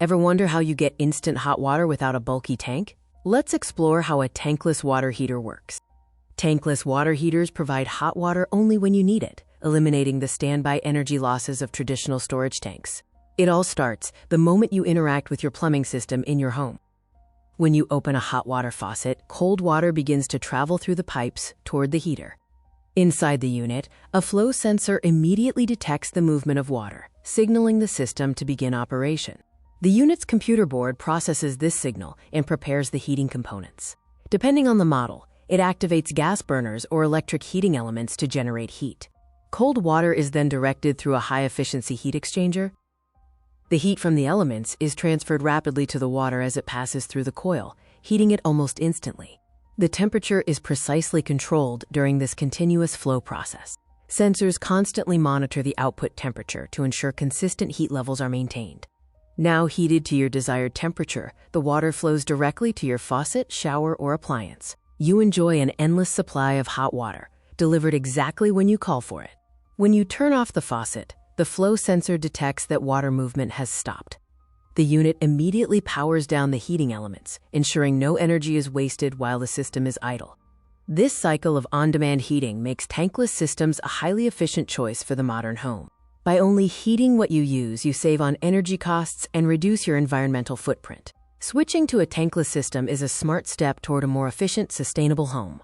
Ever wonder how you get instant hot water without a bulky tank? Let's explore how a tankless water heater works. Tankless water heaters provide hot water only when you need it, eliminating the standby energy losses of traditional storage tanks. It all starts the moment you interact with your plumbing system in your home. When you open a hot water faucet, cold water begins to travel through the pipes toward the heater. Inside the unit, a flow sensor immediately detects the movement of water, signaling the system to begin operation. The unit's computer board processes this signal and prepares the heating components. Depending on the model, it activates gas burners or electric heating elements to generate heat. Cold water is then directed through a high-efficiency heat exchanger. The heat from the elements is transferred rapidly to the water as it passes through the coil, heating it almost instantly. The temperature is precisely controlled during this continuous flow process. Sensors constantly monitor the output temperature to ensure consistent heat levels are maintained. Now heated to your desired temperature, the water flows directly to your faucet, shower, or appliance. You enjoy an endless supply of hot water, delivered exactly when you call for it. When you turn off the faucet, the flow sensor detects that water movement has stopped. The unit immediately powers down the heating elements, ensuring no energy is wasted while the system is idle. This cycle of on-demand heating makes tankless systems a highly efficient choice for the modern home. By only heating what you use, you save on energy costs and reduce your environmental footprint. Switching to a tankless system is a smart step toward a more efficient, sustainable home.